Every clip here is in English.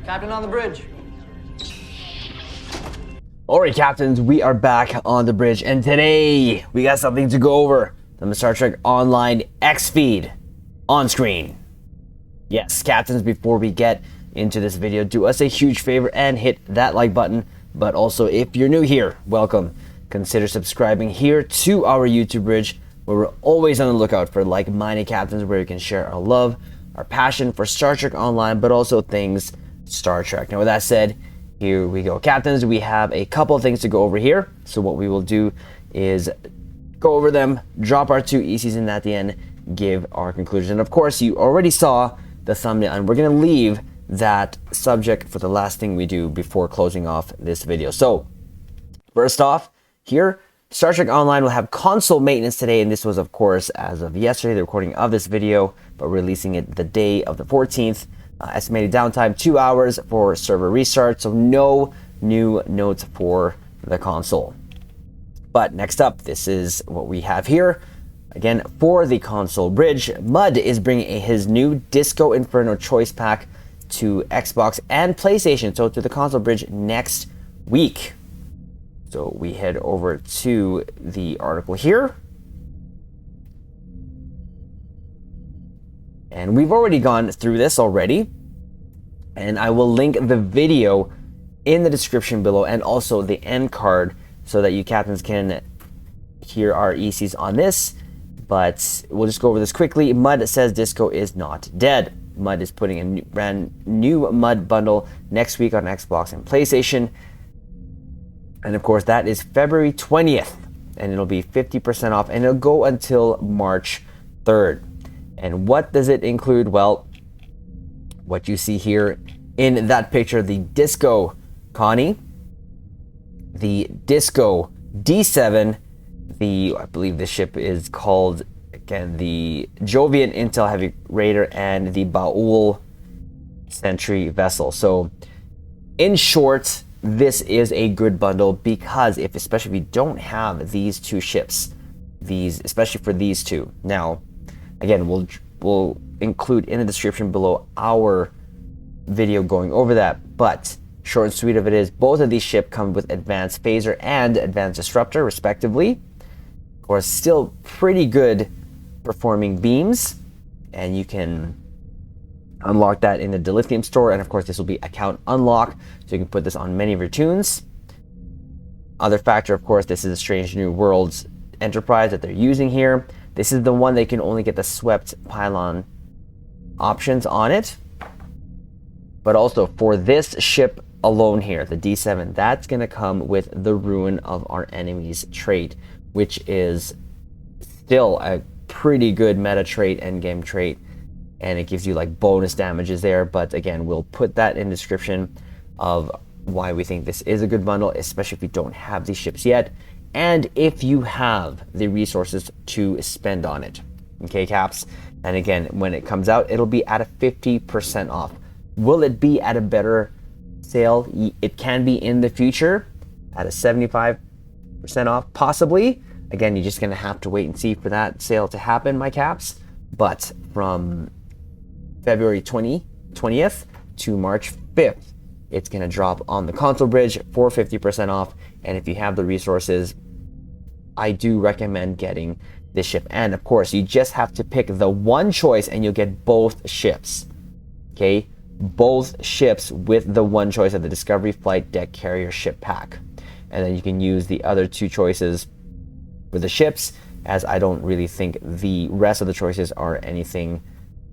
Captain on the bridge. Alright, captains, we are back on the bridge, and today we got something to go over. The Star Trek Online X feed on screen. Yes, captains, before we get into this video, do us a huge favor and hit that like button. But also, if you're new here, welcome. Consider subscribing here to our YouTube bridge, where we're always on the lookout for like-minded captains, where we can share our love, our passion for Star Trek Online, but also things Star Trek. Now, with that said, here we go, captains. We have a couple of things to go over here. So what we will do is go over them, drop our two ECs in at the end, give our conclusion. And of course, you already saw the thumbnail, and we're going to leave that subject for the last thing we do before closing off this video. So first off, here, Star Trek Online will have console maintenance today, and this was, of course, as of yesterday, the recording of this video, but releasing it the day of the 14th. Estimated downtime 2 hours for server restart, so no new notes for the console. But next up, this is what we have here. Again, for the console bridge, Mud is bringing his new Disco Inferno choice pack to Xbox and PlayStation, so to the console bridge next week. So we head over to the article here. And we've already gone through this already. And I will link the video in the description below and also the end card so that you captains can hear our ECs on this. But we'll just go over this quickly. Mud says Disco is not dead. Mud is putting a brand new Mud bundle next week on Xbox and PlayStation. And of course, that is February 20th. And it'll be 50% off. And it'll go until March 3rd. And what does it include? Well, what you see here in that picture, the Disco Connie, the Disco D7, I believe the ship is called, again, the Jovian Intel Heavy Raider, and the Baul Sentry vessel. So in short, this is a good bundle because especially if you don't have these two ships, especially for these two. Now, again, we'll include in the description below our video going over that, but short and sweet of it is, both of these ships come with Advanced Phaser and Advanced Disruptor, respectively. Of course, still pretty good performing beams, and you can unlock that in the Dilithium store, and of course this will be account unlock, so you can put this on many of your tunes. Other factor, of course, this is a Strange New Worlds Enterprise that they're using here. This is the one they can only get the swept pylon options on it. But also for this ship alone here, the D7, that's going to come with the Ruin of Our Enemies trait, which is still a pretty good meta trait, endgame trait, and it gives you like bonus damages there. But again, we'll put that in the description of why we think this is a good bundle, especially if you don't have these ships yet, and if you have the resources to spend on it. Okay, caps? And again, when it comes out, it'll be at a 50% off. Will it be at a better sale? It can be in the future at a 75% off, possibly. Again, you're just going to have to wait and see for that sale to happen, my caps. But from February 20th to March 5th, it's going to drop on the console bridge for 50% off. And if you have the resources, I do recommend getting this ship. And of course, you just have to pick the one choice and you'll get both ships. Okay? Both ships with the one choice of the Discovery Flight Deck Carrier ship pack. And then you can use the other two choices for the ships, as I don't really think the rest of the choices are anything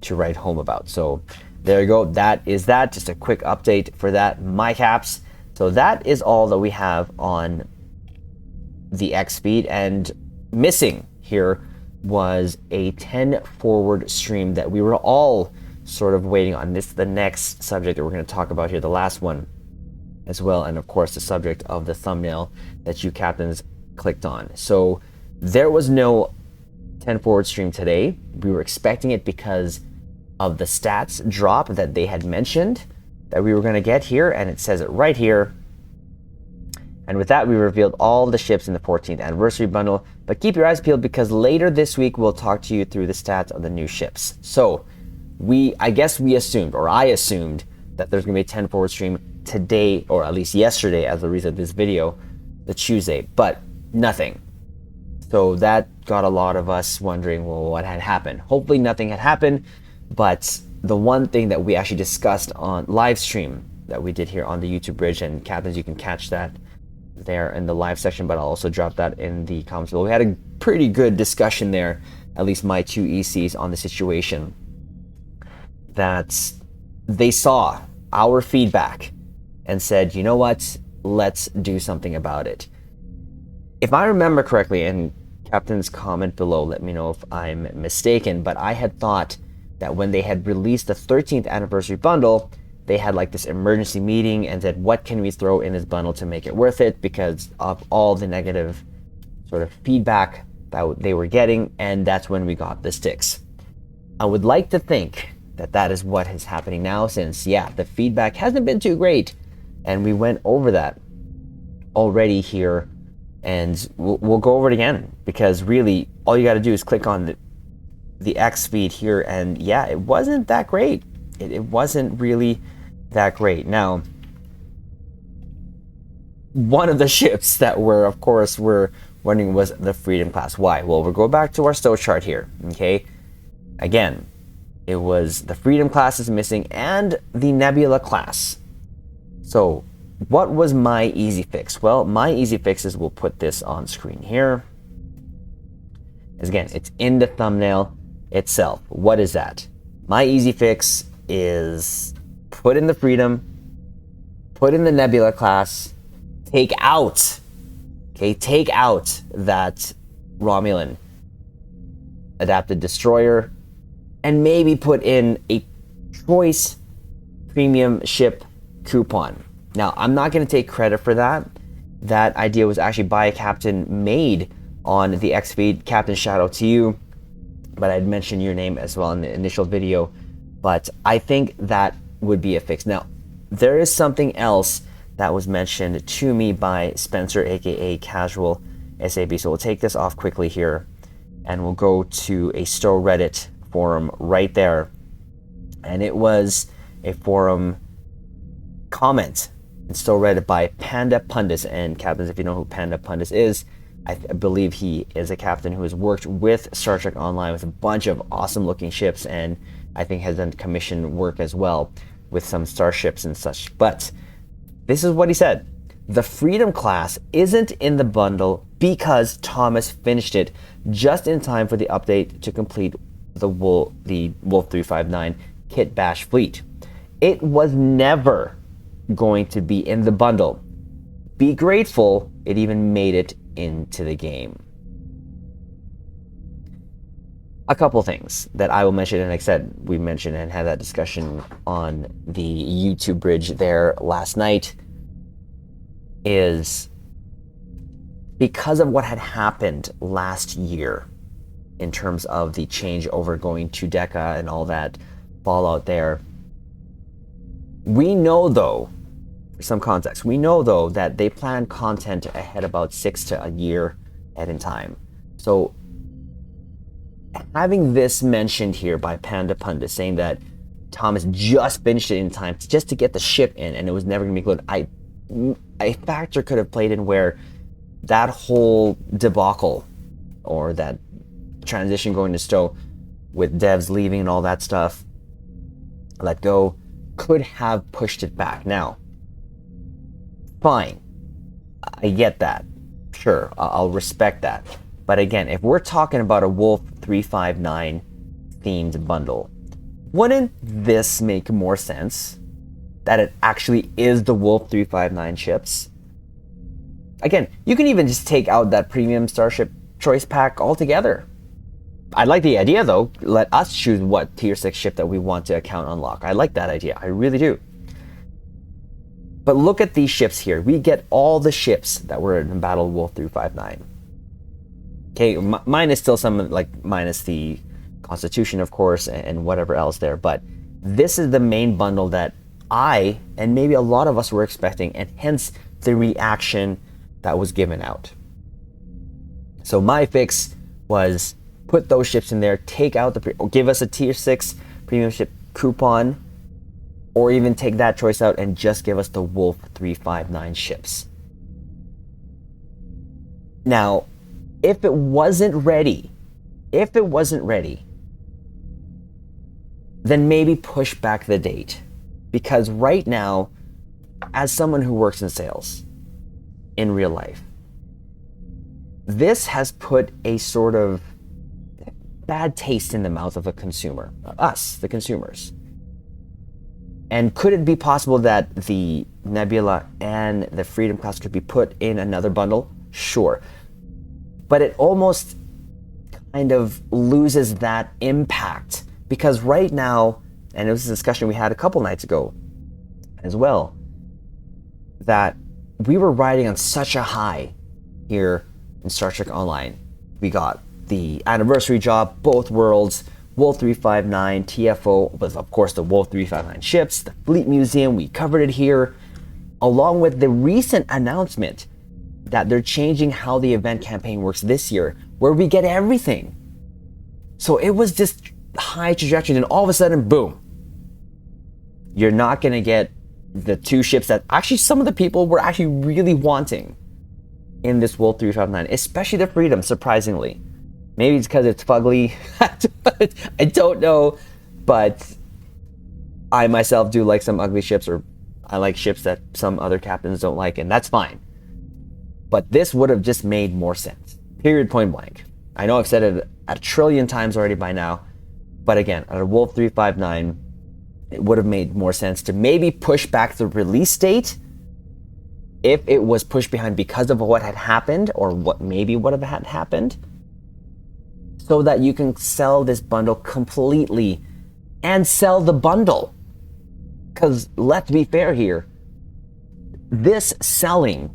to write home about. So there you go. That is that. Just a quick update for that, my caps. So that is all that we have on the X feed. And missing here was a 10 forward stream that we were all sort of waiting on. This is the next subject that we're going to talk about here, the last one as well, and of course the subject of the thumbnail that you captains clicked on. So there was no 10 forward stream today. We were expecting it because of the stats drop that they had mentioned that we were going to get here, and it says it right here. And with that, we revealed all the ships in the 14th anniversary bundle. But keep your eyes peeled, because later this week we'll talk to you through the stats of the new ships. So I guess we assumed, or I assumed, that there's going to be a 10 forward stream today, or at least yesterday as the reason of this video, the Tuesday, but nothing. So that got a lot of us wondering, well, what had happened? Hopefully nothing had happened, but the one thing that we actually discussed on live stream that we did here on the YouTube bridge, and captains, you can catch that there in the live section, but I'll also drop that in the comments below. We had a pretty good discussion there, at least my two ECs, on the situation, that they saw our feedback and said, you know what, let's do something about it. If I remember correctly, and captains, comment below, let me know if I'm mistaken, but I had thought that when they had released the 13th anniversary bundle, they had like this emergency meeting and said, what can we throw in this bundle to make it worth it, because of all the negative sort of feedback that they were getting, and that's when we got the sticks. I would like to think that that is what is happening now, since, yeah, the feedback hasn't been too great, and we went over that already here, and we'll go over it again, because really all you got to do is click on the X feed here, and yeah, it wasn't that great. It wasn't really that great. Now, one of the ships that we're wondering was the Freedom class. Why? Well, we'll go back to our stow chart here, okay? Again, it was the Freedom class is missing and the Nebula class. So what was my easy fix? Well, my easy fix is, we'll put this on screen here. As again, it's in the thumbnail itself. What is that? My easy fix is put in the Freedom, put in the Nebula class, take out that Romulan adapted destroyer, and maybe put in a choice premium ship coupon. Now, I'm not going to take credit for that. That idea was actually by a captain made on the X feed. Captain, shout out to you. But I'd mentioned your name as well in the initial video. But I think that would be a fix. Now, there is something else that was mentioned to me by Spencer, aka Casual SAB. So we'll take this off quickly here, and we'll go to a Stow Reddit forum right there. And it was a forum comment in Stow Reddit by Panda Pundis. And captains, if you know who Panda Pundis is, I believe he is a captain who has worked with Star Trek Online with a bunch of awesome looking ships, and I think has done commission work as well with some starships and such. But this is what he said. The Freedom class isn't in the bundle because Thomas finished it just in time for the update to complete the Wolf 359 kit bash fleet. It was never going to be in the bundle. Be grateful it even made it into the game. A couple things that I will mention, and like I said, we mentioned and had that discussion on the YouTube bridge there last night, is because of what had happened last year in terms of the changeover going to Deca and all that fallout there. We know, though, for some context, we know, though, that they plan content ahead about 6 to a year ahead in time. So having this mentioned here by Panda Pundit saying that Thomas just finished it in time just to get the ship in and it was never going to be included, a factor could have played in where that whole debacle or that transition going to Stow with devs leaving and all that stuff, let go, could have pushed it back. Now, fine, I get that. Sure, I'll respect that. But again, if we're talking about a Wolf 359 themed bundle, wouldn't this make more sense? That it actually is the Wolf 359 ships? Again, you can even just take out that premium Starship choice pack altogether. I like the idea, though. Let us choose what tier 6 ship that we want to account unlock. I like that idea. I really do. But look at these ships here. We get all the ships that were in Battle Wolf 359. Okay, minus still some, like, minus the Constitution, of course, and whatever else there. But this is the main bundle that I, and maybe a lot of us, were expecting, and hence the reaction that was given out. So my fix was put those ships in there, take out the, give us a tier 6 premium ship coupon, or even take that choice out and just give us the Wolf 359 ships. Now, if it wasn't ready, then maybe push back the date. Because right now, as someone who works in sales in real life, this has put a sort of bad taste in the mouth of a consumer, us, the consumers. And could it be possible that the Nebula and the Freedom class could be put in another bundle? Sure. But it almost kind of loses that impact, because right now, and it was a discussion we had a couple nights ago as well, that we were riding on such a high here in Star Trek Online. We got the anniversary job, both worlds, Wolf 359, TFO, with of course the Wolf 359 ships, the Fleet Museum, we covered it here, along with the recent announcement that they're changing how the event campaign works this year, where we get everything. So it was just high trajectory, and all of a sudden, boom. You're not gonna get the two ships that actually some of the people were actually really wanting in this Wolf 359, especially the Freedom, surprisingly. Maybe it's because it's fugly. I don't know, but I myself do like some ugly ships, or I like ships that some other captains don't like, and that's fine. But this would have just made more sense. Period, point blank. I know I've said it a trillion times already by now, but again, at a Wolf 359, it would have made more sense to maybe push back the release date if it was pushed behind because of what had happened, or what maybe would have had happened, so that you can sell this bundle completely and sell the bundle. Because let's be fair here, this selling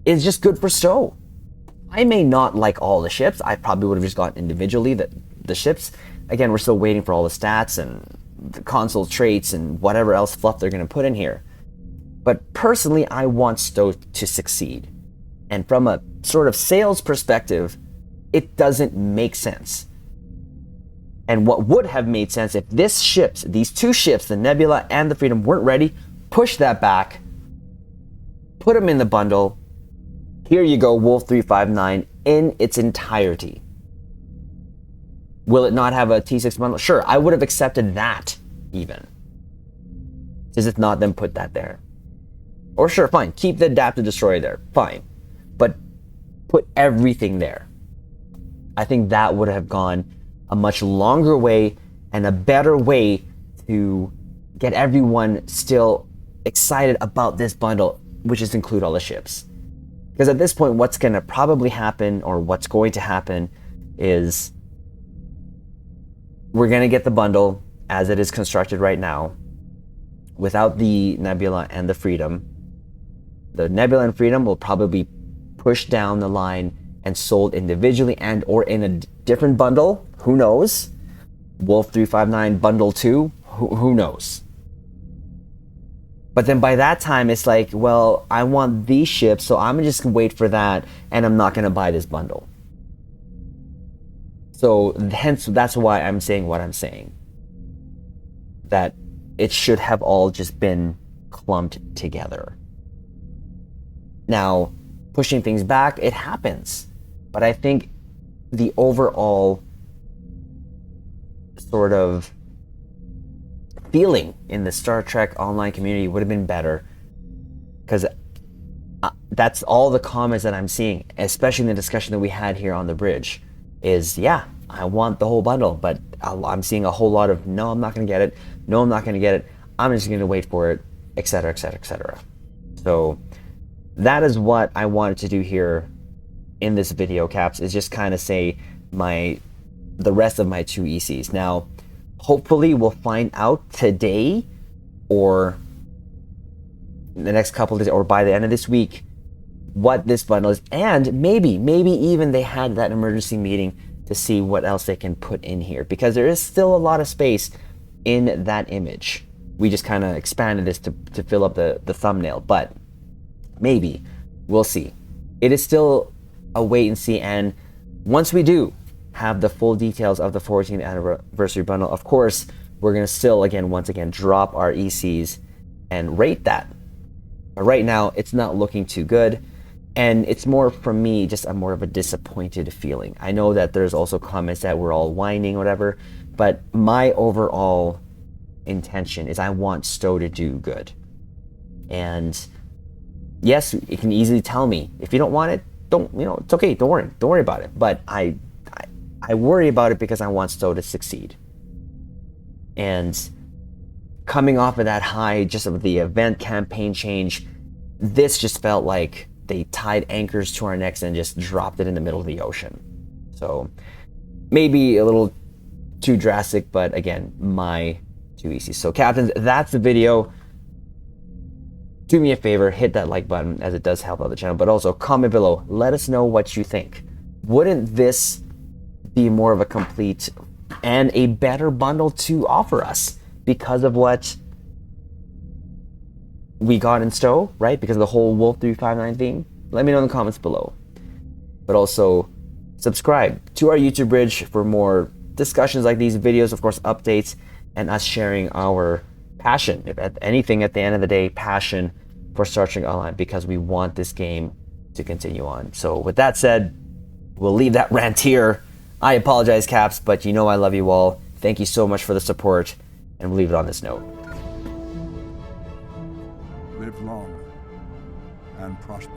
is just good for Stowe. I may not like all the ships. I probably would have just gotten individually the ships. Again, we're still waiting for all the stats and the console traits and whatever else fluff they're going to put in here. But personally, I want Stowe to succeed. And from a sort of sales perspective, it doesn't make sense. And what would have made sense if these two ships, the Nebula and the Freedom, weren't ready, push that back, put them in the bundle. Here you go, Wolf 359 in its entirety. Will it not have a T6 bundle? Sure, I would have accepted that even. Does it not then put that there? Or sure, fine, keep the adaptive destroyer there, fine. But put everything there. I think that would have gone a much longer way and a better way to get everyone still excited about this bundle, which is include all the ships. Because at this point, what's going to probably happen, or what's going to happen, is we're going to get the bundle as it is constructed right now, without the Nebula and the Freedom. The Nebula and Freedom will probably be pushed down the line and sold individually and or in a different bundle. Who knows? Wolf 359 Bundle 2, who knows? But then by that time, it's like, well, I want these ships, so I'm just going to wait for that, and I'm not going to buy this bundle. So hence, that's why I'm saying what I'm saying. That it should have all just been clumped together. Now, pushing things back, it happens. But I think the overall sort of feeling in the Star Trek Online community would have been better, because that's all the comments that I'm seeing, especially in the discussion that we had here on the bridge, is yeah, I want the whole bundle, but I'm seeing a whole lot of no, I'm not going to get it, no, I'm not going to get it, I'm just going to wait for it, etc., etc., etc. So that is what I wanted to do here in this video, Caps, is just kind of say the rest of my two ECs. Now, hopefully we'll find out today or the next couple of days or by the end of this week what this bundle is, and maybe even they had that emergency meeting to see what else they can put in here, because there is still a lot of space in that image. We just kind of expanded this to fill up the thumbnail, but maybe we'll see. It is still a wait and see, and once we do have the full details of the 14th anniversary bundle, of course, we're gonna still, again, once again, drop our ECs and rate that. But right now, it's not looking too good. And it's more, for me, just more of a disappointed feeling. I know that there's also comments that we're all whining, whatever, but my overall intention is I want Stowe to do good. And yes, it can easily tell me, if you don't want it, don't, it's okay, don't worry about it. But I worry about it because I want Stowe to succeed. And coming off of that high, just of the event campaign change, this just felt like they tied anchors to our necks and just dropped it in the middle of the ocean. So maybe a little too drastic, but again, my too easy. So captains, that's the video. Do me a favor, hit that like button, as it does help out the channel, but also comment below. Let us know what you think. Wouldn't this be more of a complete and a better bundle to offer us because of what we got in Stowe, right? Because of the whole Wolf 359 theme? Let me know in the comments below. But also, subscribe to our YouTube bridge for more discussions like these, videos, of course, updates, and us sharing our passion, if at anything at the end of the day, passion for Star Trek Online, because we want this game to continue on. So with that said, we'll leave that rant here. I apologize, Caps, but you know I love you all. Thank you so much for the support, and we'll leave it on this note. Live long and prosper.